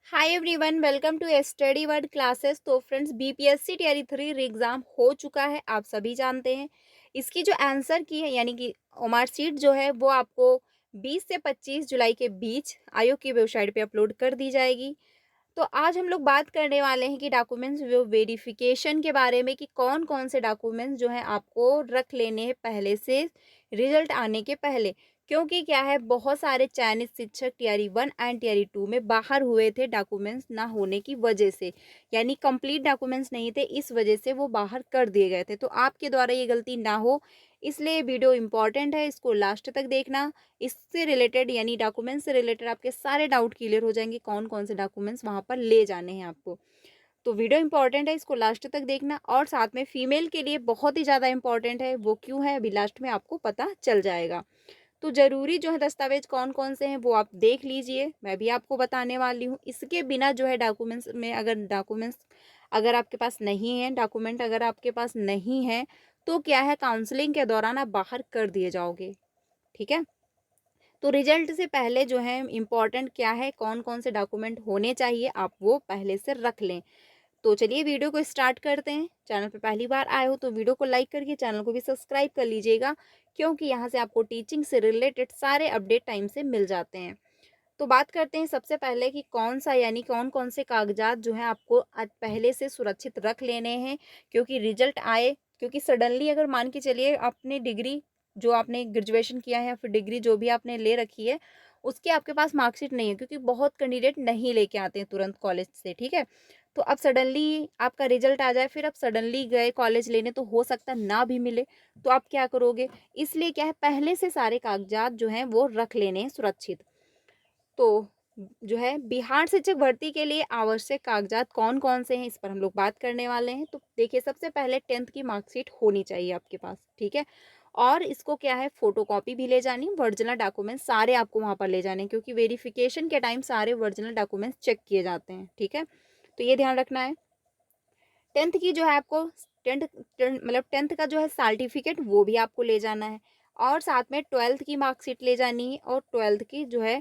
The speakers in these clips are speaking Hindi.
Hi everyone, welcome to study word classes. तो फ्रेंड्स, बीपीएससी टीआरई 3 एग्ज़ाम हो चुका है, आप सभी जानते हैं। इसकी जो आंसर की है यानी कि मार्कशीट जो है वो आपको 20 से 25 जुलाई के बीच आयोग की वेबसाइट पे अपलोड कर दी जाएगी। तो आज हम लोग बात करने वाले हैं कि डॉक्यूमेंट्स वेरिफिकेशन के बारे में, कि कौन कौन से डॉक्यूमेंट्स जो हैं आपको रख लेने हैं पहले से, रिजल्ट आने के पहले। क्योंकि क्या है, बहुत सारे चयनित शिक्षक टीआरई 1 एंड टीआरई 2 में बाहर हुए थे डॉक्यूमेंट्स ना होने की वजह से, यानी कंप्लीट डॉक्यूमेंट्स नहीं थे, इस वजह से वो बाहर कर दिए गए थे। तो आपके द्वारा ये गलती ना हो, इसलिए वीडियो इंपॉर्टेंट है, इसको लास्ट तक देखना। इससे रिलेटेड यानी डॉक्यूमेंट्स से रिलेटेड आपके सारे डाउट क्लियर हो जाएंगे, कौन कौन से डॉक्यूमेंट्स वहाँ पर ले जाने हैं आपको। तो वीडियो इंपॉर्टेंट है, इसको लास्ट तक देखना। और साथ में फीमेल के लिए बहुत ही ज़्यादा इंपॉर्टेंट है, वो क्यों है अभी लास्ट में आपको पता चल जाएगा। तो ज़रूरी जो है दस्तावेज कौन कौन से हैं वो आप देख लीजिए, मैं भी आपको बताने वाली हूँ। इसके बिना जो है डॉक्यूमेंट्स में, अगर डॉक्यूमेंट्स अगर आपके पास नहीं है, डॉक्यूमेंट अगर आपके पास नहीं है, तो क्या है, काउंसलिंग के दौरान आप बाहर कर दिए जाओगे। ठीक है। तो रिजल्ट से पहले जो है इम्पॉर्टेंट क्या है, कौन कौन से डॉक्यूमेंट होने चाहिए, आप वो पहले से रख लें। तो चलिए वीडियो को स्टार्ट करते हैं। चैनल पे पहली बार आए हो तो वीडियो को लाइक करके चैनल को भी सब्सक्राइब कर लीजिएगा, क्योंकि यहाँ से आपको टीचिंग से रिलेटेड सारे अपडेट टाइम से मिल जाते हैं। तो बात करते हैं सबसे पहले कि कौन सा यानी कौन कौन से कागजात जो हैं आपको पहले से सुरक्षित रख लेने हैं, क्योंकि रिजल्ट आए। क्योंकि सडनली अगर मान के चलिए आपने डिग्री, जो आपने ग्रेजुएशन किया है या फिर डिग्री जो भी आपने ले रखी है, उसके आपके पास मार्कशीट नहीं है, क्योंकि बहुत कैंडिडेट नहीं लेके आते हैं तुरंत कॉलेज से। ठीक है। तो अब सडनली आपका रिजल्ट आ जाए, फिर आप सडनली गए कॉलेज लेने, तो हो सकता ना भी मिले, तो आप क्या करोगे। इसलिए क्या है, पहले से सारे कागजात जो हैं वो रख लेने हैं सुरक्षित। तो जो है बिहार शिक्षक भर्ती के लिए आवश्यक कागजात कौन कौन से हैं, इस पर हम लोग बात करने वाले हैं। तो देखिए, सबसे पहले 10th की मार्कशीट होनी चाहिए आपके पास। ठीक है। और इसको क्या है, फोटोकॉपी भी ले जानी, ओरिजिनल डॉक्यूमेंट सारे आपको वहाँ पर ले जाने हैं, क्योंकि वेरिफिकेशन के टाइम सारे ओरिजिनल डॉक्यूमेंट्स चेक किए जाते हैं। ठीक है। तो ये ध्यान रखना है। 10th की जो है आपको, टेंथ मतलब 10th का जो है सर्टिफिकेट वो भी आपको ले जाना है। और साथ में 12th की मार्कशीट ले जानी है, और 12th की जो है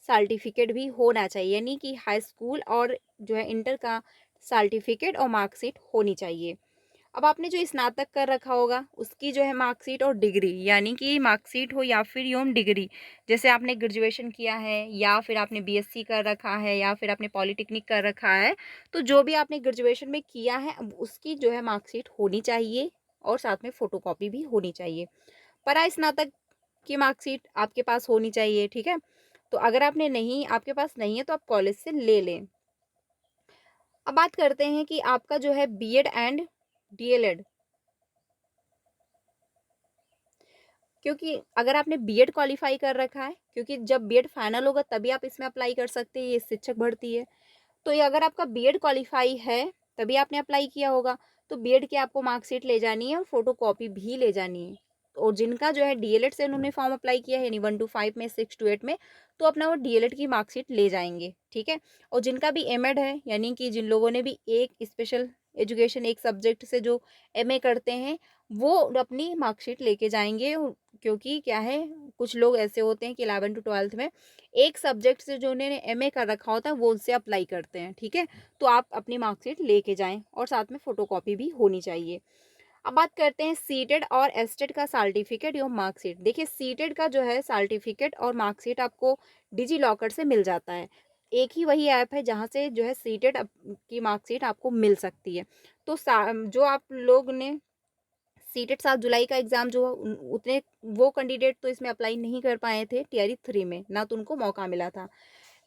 सर्टिफिकेट भी होना चाहिए, यानी कि हाई स्कूल और जो है इंटर का सर्टिफिकेट और मार्कशीट होनी चाहिए। अब आपने जो स्नातक कर रखा होगा उसकी जो है मार्कशीट और डिग्री, यानी कि मार्कशीट हो या फिर यूं डिग्री, जैसे आपने ग्रेजुएशन किया है या फिर आपने बीएससी कर रखा है या फिर आपने पॉलिटेक्निक कर रखा है, तो जो भी आपने ग्रेजुएशन में किया है अब उसकी जो है मार्कशीट होनी चाहिए, और साथ में फोटोकॉपी भी होनी चाहिए। परा स्नातक की मार्कशीट आपके पास होनी चाहिए। ठीक है। तो अगर आपने नहीं, आपके पास नहीं है, तो आप कॉलेज से ले लें। अब बात करते हैं कि आपका जो है बीएड एंड डीएलएड, क्योंकि अगर आपने बीएड क्वालिफाई कर रखा है, क्योंकि जब बीएड फाइनल होगा तभी आप इसमें अप्लाई कर सकते हैं, ये शिक्षक भर्ती है। तो ये अगर आपका बीएड क्वालिफाई है तभी आपने अप्लाई किया होगा, तो बीएड की आपको मार्कशीट ले जानी है और फोटो कॉपी भी ले जानी है। और जिनका जो है डीएलएड से उन्होंने फॉर्म अप्लाई किया है, यानी 1 to 5 में, 6 to 8 में, तो अपना वो डीएलएड की मार्कशीट ले जाएंगे। ठीक है। और जिनका भी एमएड है, यानी कि जिन लोगों ने भी एक स्पेशल एजुकेशन, एक सब्जेक्ट से जो एमए करते हैं, वो अपनी मार्कशीट लेके जाएंगे। क्योंकि क्या है, कुछ लोग ऐसे होते हैं कि 11 to 12 में एक सब्जेक्ट से जो उन्होंने एमए कर रखा होता है वो उससे अप्लाई करते हैं। ठीक है। तो आप अपनी मार्कशीट लेके जाएं, और साथ में फोटोकॉपी भी होनी चाहिए। अब बात करते हैं सीटेड और एस्टेड का सर्टिफिकेट या मार्कशीट। देखिए, सीटेड का जो है सर्टिफिकेट और मार्कशीट आपको डिजी लॉकर से मिल जाता है। एक ही वही ऐप है जहाँ से जो है सीटेड की मार्कशीट आपको मिल सकती है। तो जो आप लोग ने सीटेट 7 जुलाई का एग्ज़ाम जो उतने, वो कैंडिडेट तो इसमें अप्लाई नहीं कर पाए थे टीआरई 3 में, ना तो उनको मौका मिला था।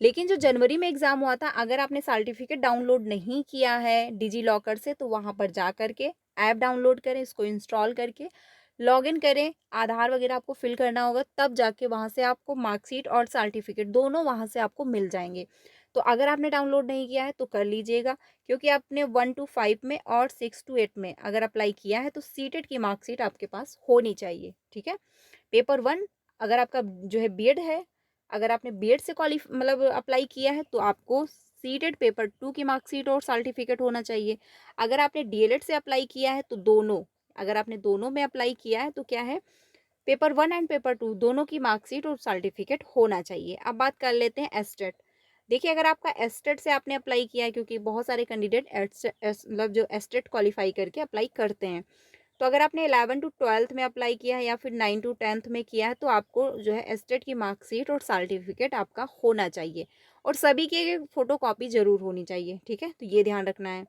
लेकिन जो जनवरी में एग्ज़ाम हुआ था, अगर आपने सर्टिफिकेट डाउनलोड नहीं किया है डिजी लॉकर से, तो वहाँ पर जा करके ऐप डाउनलोड करें, इसको इंस्टॉल करके लॉगिन करें, आधार वगैरह आपको फिल करना होगा, तब जाके वहाँ से आपको मार्कशीट और सर्टिफिकेट दोनों वहाँ से आपको मिल जाएंगे। तो अगर आपने डाउनलोड नहीं किया है तो कर लीजिएगा, क्योंकि आपने 1 to 5 में और 6 to 8 में अगर अप्लाई किया है तो सीटेट की मार्कशीट आपके पास होनी चाहिए। ठीक है। पेपर 1 अगर आपका जो है बीएड है, अगर आपने बीएड से मतलब अप्लाई किया है, तो आपको सीटेड पेपर 2 की मार्कशीट और सर्टिफिकेट होना चाहिए। अगर आपने डीएलएड से अप्लाई किया है तो दोनों, अगर आपने दोनों में अप्लाई किया है तो क्या है, पेपर 1 एंड पेपर 2 दोनों की मार्कशीट और सर्टिफिकेट होना चाहिए। अब बात कर लेते हैं एस्टेट। देखिए अगर आपका एस्टेट से आपने अप्लाई किया है, क्योंकि बहुत सारे कैंडिडेट मतलब जो एस्टेट क्वालिफाई करके अप्लाई करते हैं, तो अगर आपने 11 टू 12th में अप्लाई किया है या फिर 9 टू 10th में किया है, तो आपको जो है एस्टेट की मार्कशीट और सर्टिफिकेट आपका होना चाहिए, और सभी के फोटो कॉपी जरूर होनी चाहिए। ठीक है, तो ये ध्यान रखना है।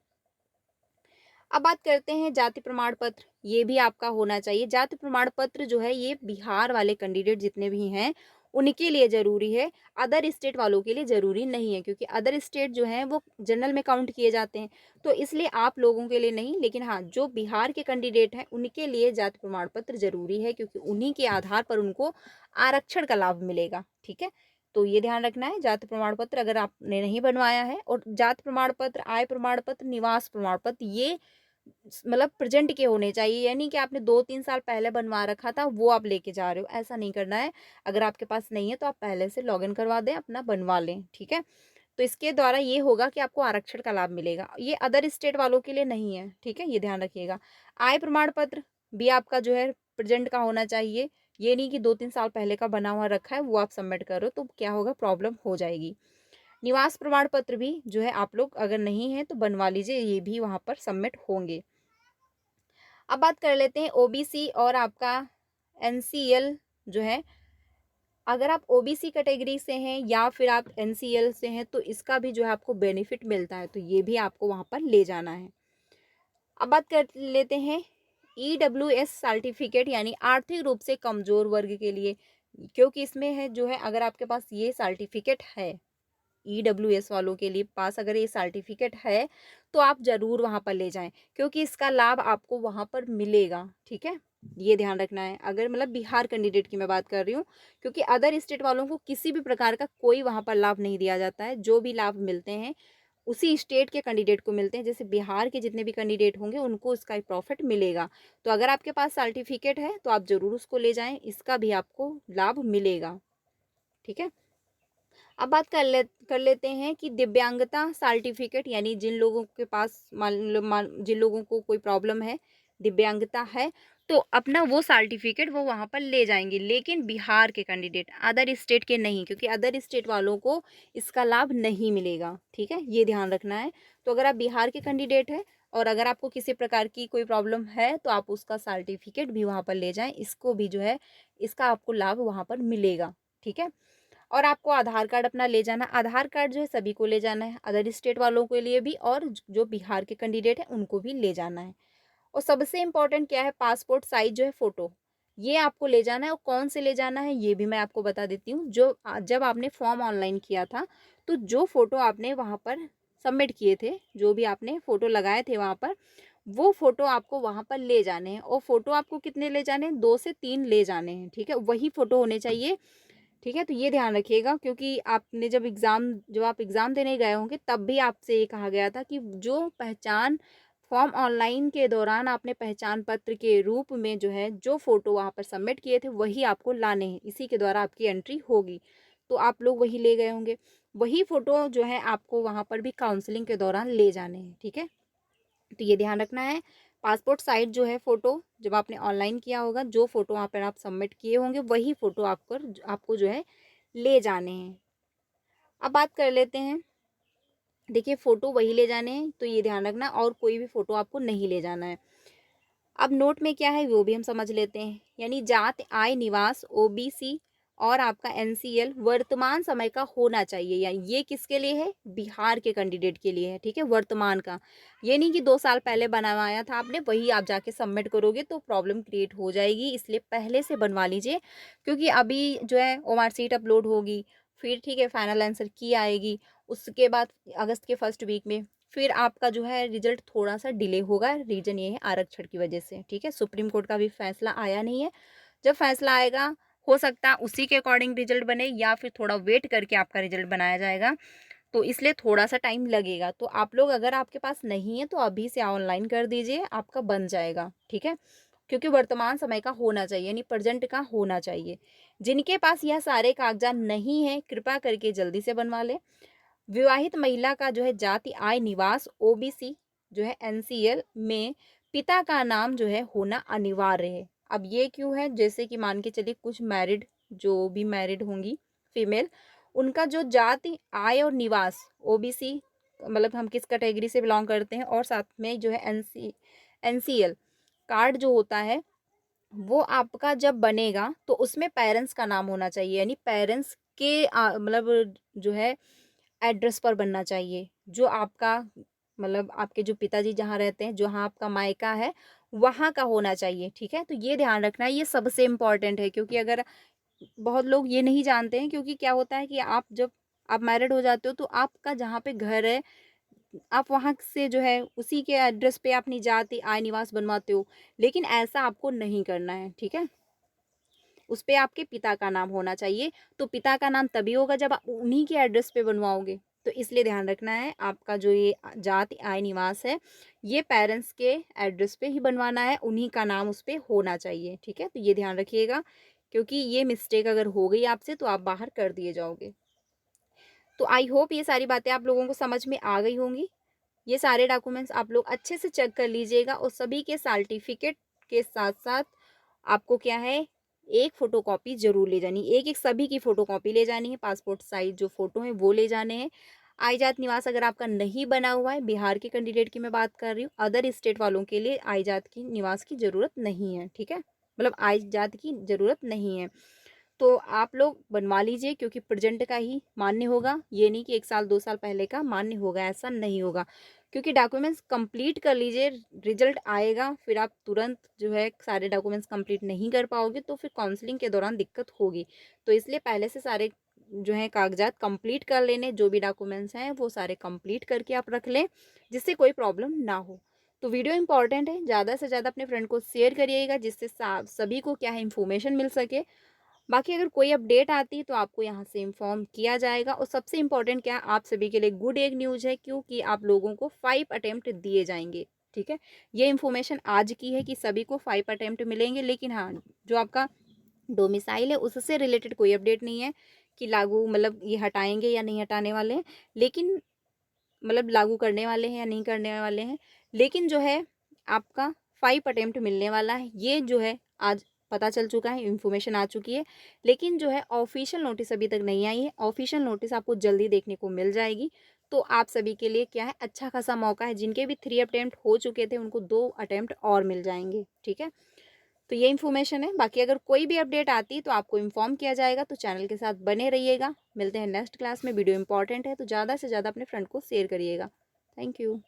अब बात करते हैं जाति प्रमाण पत्र, ये भी आपका होना चाहिए। जाति प्रमाण पत्र जो है ये बिहार वाले कैंडिडेट जितने भी हैं उनके लिए ज़रूरी है, अदर स्टेट वालों के लिए ज़रूरी नहीं है, क्योंकि अदर स्टेट जो हैं वो जनरल में काउंट किए जाते हैं, तो इसलिए आप लोगों के लिए नहीं, लेकिन हाँ जो बिहार के कैंडिडेट हैं उनके लिए जाति प्रमाण पत्र ज़रूरी है, क्योंकि उन्हीं के आधार पर उनको आरक्षण का लाभ मिलेगा। ठीक है, तो ये ध्यान रखना है। जाति प्रमाण पत्र अगर आपने नहीं बनवाया है, और जाति प्रमाण पत्र, आय प्रमाण पत्र, निवास प्रमाण पत्र, ये मतलब प्रेजेंट के होने चाहिए, यानी कि आपने 2-3 साल पहले बनवा रखा था वो आप लेके जा रहे हो, ऐसा नहीं करना है। अगर आपके पास नहीं है तो आप पहले से लॉगिन करवा दें, अपना बनवा लें। ठीक है, तो इसके द्वारा ये होगा कि आपको आरक्षण का लाभ मिलेगा, ये अदर स्टेट वालों के लिए नहीं है। ठीक है, ये ध्यान रखिएगा। आय प्रमाण पत्र भी आपका जो है प्रेजेंट का होना चाहिए, ये नहीं कि 2-3 साल पहले का बना हुआ रखा है वो आप सबमिट करो, तो क्या होगा, प्रॉब्लम हो जाएगी। निवास प्रमाण पत्र भी जो है आप लोग अगर नहीं है तो बनवा लीजिए, ये भी वहाँ पर सबमिट होंगे। अब बात कर लेते हैं ओबीसी और आपका एनसीएल जो है, अगर आप ओबीसी कैटेगरी से हैं या फिर आप एनसीएल से हैं तो इसका भी जो है आपको बेनिफिट मिलता है, तो ये भी आपको वहाँ पर ले जाना है। अब बात कर लेते हैं ईडब्ल्यूएस सर्टिफिकेट, यानी आर्थिक रूप से कमजोर वर्ग के लिए, क्योंकि इसमें है जो है अगर आपके पास ये सर्टिफिकेट है, ईडब्ल्यूएस वालों के लिए पास अगर ये सर्टिफिकेट है तो आप ज़रूर वहाँ पर ले जाएं, क्योंकि इसका लाभ आपको वहाँ पर मिलेगा। ठीक है, ये ध्यान रखना है। अगर मतलब बिहार कैंडिडेट की मैं बात कर रही हूँ, क्योंकि अदर स्टेट वालों को किसी भी प्रकार का कोई वहाँ पर लाभ नहीं दिया जाता है, जो भी लाभ मिलते हैं उसी स्टेट के कैंडिडेट को मिलते हैं। जैसे बिहार के जितने भी कैंडिडेट होंगे उनको इसका प्रॉफिट मिलेगा, तो अगर आपके पास सर्टिफिकेट है तो आप ज़रूर उसको ले जाएं, इसका भी आपको लाभ मिलेगा। ठीक है, अब बात कर लेते हैं कि दिव्यांगता सर्टिफिकेट, यानी जिन लोगों के पास जिन लोगों को कोई प्रॉब्लम है, दिव्यांगता है, तो अपना वो सर्टिफिकेट वो वहाँ पर ले जाएंगे, लेकिन बिहार के कैंडिडेट, अदर स्टेट के नहीं, क्योंकि अदर स्टेट वालों को इसका लाभ नहीं मिलेगा। ठीक है, ये ध्यान रखना है। तो अगर आप बिहार के कैंडिडेट हैं और अगर आपको किसी प्रकार की कोई प्रॉब्लम है तो आप उसका सर्टिफिकेट भी वहाँ पर ले जाएं, इसको भी जो है इसका आपको लाभ वहाँ पर मिलेगा। ठीक है, और आपको आधार कार्ड अपना ले जाना, आधार कार्ड जो है सभी को ले जाना है, अदर स्टेट वालों के लिए भी और जो बिहार के कैंडिडेट हैं उनको भी ले जाना है। और सबसे इम्पोर्टेंट क्या है, पासपोर्ट साइज जो है फ़ोटो, ये आपको ले जाना है। और कौन से ले जाना है ये भी मैं आपको बता देती हूँ। जो जब आपने फॉर्म ऑनलाइन किया था तो जो फ़ोटो आपने वहाँ पर सबमिट किए थे, जो भी आपने फ़ोटो लगाए थे वहाँ पर, वो फ़ोटो आपको वहाँ पर ले जाने हैं। और फ़ोटो आपको कितने ले जाने हैं, 2 से 3 ले जाने हैं। ठीक है, वही फ़ोटो होने चाहिए। ठीक है, तो ये ध्यान रखिएगा, क्योंकि आपने जब आप एग्ज़ाम देने गए होंगे तब भी आपसे ये कहा गया था कि जो पहचान फॉर्म ऑनलाइन के दौरान आपने पहचान पत्र के रूप में जो है जो फ़ोटो वहाँ पर सबमिट किए थे वही आपको लाने हैं, इसी के द्वारा आपकी एंट्री होगी। तो आप लोग वही ले गए होंगे, वही फ़ोटो जो है आपको वहाँ पर भी काउंसलिंग के दौरान ले जाने हैं। ठीक है, तो ये ध्यान रखना है। पासपोर्ट साइज जो है फ़ोटो, जब आपने ऑनलाइन किया होगा जो फ़ोटो वहाँ पर आप सबमिट किए होंगे वही फ़ोटो आपको जो है ले जाने हैं। अब बात कर लेते हैं, देखिए फ़ोटो वही ले जाने हैं, तो ये ध्यान रखना, और कोई भी फ़ोटो आपको नहीं ले जाना है। अब नोट में क्या है वो भी हम समझ लेते हैं, यानी जाति, आय, निवास, ओबीसी और आपका एनसीएल वर्तमान समय का होना चाहिए। यानी ये किसके लिए है, बिहार के कैंडिडेट के लिए है। ठीक है, वर्तमान का, ये नहीं कि 2 साल पहले बनवाया था आपने वही आप जाके सबमिट करोगे तो प्रॉब्लम क्रिएट हो जाएगी, इसलिए पहले से बनवा लीजिए। क्योंकि अभी जो है ओमार सीट अपलोड होगी, फिर ठीक है फाइनल आंसर की आएगी, उसके बाद अगस्त के फर्स्ट वीक में फिर आपका जो है रिजल्ट थोड़ा सा डिले होगा, रीज़न ये है आरक्षण की वजह से। ठीक है, सुप्रीम कोर्ट का भी फैसला आया नहीं है, जब फैसला आएगा हो सकता है उसी के अकॉर्डिंग रिजल्ट बने या फिर थोड़ा वेट करके आपका रिजल्ट बनाया जाएगा, तो इसलिए थोड़ा सा टाइम लगेगा। तो आप लोग अगर आपके पास नहीं है तो अभी से ऑनलाइन कर दीजिए, आपका बन जाएगा। ठीक है, क्योंकि वर्तमान समय का होना चाहिए, यानी प्रेजेंट का होना चाहिए। जिनके पास यह सारे कागजात नहीं है कृपया करके जल्दी से बनवा लें। विवाहित महिला का जो है जाति, आय, निवास, ओबीसी जो है एनसीएल में पिता का नाम जो है होना अनिवार्य है। अब ये क्यों है, जैसे कि मान के चलिए कुछ मैरिड, जो भी मैरिड होंगी फीमेल, उनका जो जाति, आय और निवास, ओबीसी मतलब हम किस कैटेगरी से बिलोंग करते हैं, और साथ में जो है एनसीएल कार्ड जो होता है वो आपका जब बनेगा तो उसमें पेरेंट्स का नाम होना चाहिए, यानी पेरेंट्स के मतलब जो है एड्रेस पर बनना चाहिए, जो आपका मतलब आपके जो पिताजी जहाँ रहते हैं, जहाँ आपका मायका है, वहाँ का होना चाहिए। ठीक है, तो ये ध्यान रखना है, ये सबसे इम्पोर्टेंट है, क्योंकि अगर बहुत लोग ये नहीं जानते हैं, क्योंकि क्या होता है कि आप जब आप मैरिड हो जाते हो तो आपका जहाँ पे घर है आप वहाँ से जो है उसी के एड्रेस पे अपनी जाति, आय, निवास बनवाते हो, लेकिन ऐसा आपको नहीं करना है। ठीक है, उस पे आपके पिता का नाम होना चाहिए। तो पिता का नाम तभी होगा जब आप उन्हीं के एड्रेस पे बनवाओगे। तो इसलिए ध्यान रखना है, आपका जो ये जाति, आय, निवास है, ये पेरेंट्स के एड्रेस पे ही बनवाना है, उन्हीं का नाम उस पे होना चाहिए। ठीक है, तो ये ध्यान रखिएगा, क्योंकि ये मिस्टेक अगर हो गई आपसे तो आप बाहर कर दिए जाओगे। तो आई होप ये सारी बातें आप लोगों को समझ में आ गई होंगी। ये सारे डॉक्यूमेंट्स आप लोग अच्छे से चेक कर लीजिएगा, और सभी के सर्टिफिकेट के साथ साथ आपको क्या है, एक फ़ोटोकॉपी ज़रूर ले जानी, एक-एक सभी की फ़ोटोकॉपी ले जानी है, पासपोर्ट साइज़ जो फ़ोटो हैं वो ले जाने हैं। आय-जात निवास अगर आपका नहीं बना हुआ है, बिहार के कैंडिडेट की मैं बात कर रही हूँ, अदर स्टेट वालों के लिए आय-जात की निवास की ज़रूरत नहीं है, ठीक है? मतलब आय-जात की ज़रूरत नहीं है। तो आप लोग बनवा लीजिए, क्योंकि प्रेजेंट का ही मान्य होगा, ये नहीं कि 1 साल 2 साल पहले का मान्य होगा, ऐसा नहीं होगा। क्योंकि डॉक्यूमेंट्स कंप्लीट कर लीजिए, रिजल्ट आएगा, फिर आप तुरंत जो है सारे डॉक्यूमेंट्स कंप्लीट नहीं कर पाओगे, तो फिर काउंसलिंग के दौरान दिक्कत होगी। तो इसलिए पहले से सारे जो हैं कागजात कंप्लीट कर लेने, जो भी डॉक्यूमेंट्स हैं वो सारे कंप्लीट करके आप रख लें, जिससे कोई प्रॉब्लम ना हो। तो वीडियो इंपॉर्टेंट है, ज़्यादा से ज़्यादा अपने फ्रेंड को शेयर करिएगा, जिससे सभी को क्या है इन्फॉर्मेशन मिल सके। बाकी अगर कोई अपडेट आती है तो आपको यहाँ से इन्फॉर्म किया जाएगा, और सबसे इम्पोर्टेंट क्या है, आप सभी के लिए गुड एक न्यूज़ है, क्योंकि आप लोगों को 5 अटेम्प्ट दिए जाएंगे। ठीक है, ये इन्फॉर्मेशन आज की है कि सभी को 5 अटेम्प्ट मिलेंगे, लेकिन हाँ, जो आपका डोमिसाइल है उससे रिलेटेड कोई अपडेट नहीं है कि लागू मतलब ये हटाएंगे या नहीं हटाने वाले हैं, लेकिन मतलब लागू करने वाले हैं या नहीं करने वाले हैं, लेकिन जो है आपका 5 अटेम्प्ट मिलने वाला है, ये जो है आज पता चल चुका है, इन्फॉर्मेशन आ चुकी है। लेकिन जो है ऑफिशियल नोटिस अभी तक नहीं आई है, ऑफिशियल नोटिस आपको जल्दी देखने को मिल जाएगी। तो आप सभी के लिए क्या है, अच्छा खासा मौका है, जिनके भी 3 अटेम्प्ट हो चुके थे उनको 2 अटेम्प्ट और मिल जाएंगे। ठीक है, तो ये इन्फॉर्मेशन है। बाकी अगर कोई भी अपडेट आती है तो आपको इन्फॉर्म किया जाएगा, तो चैनल के साथ बने रहिएगा। मिलते हैं नेक्स्ट क्लास में, वीडियो इंपॉर्टेंट है तो ज़्यादा से ज़्यादा अपने फ्रेंड को शेयर करिएगा। Thank you.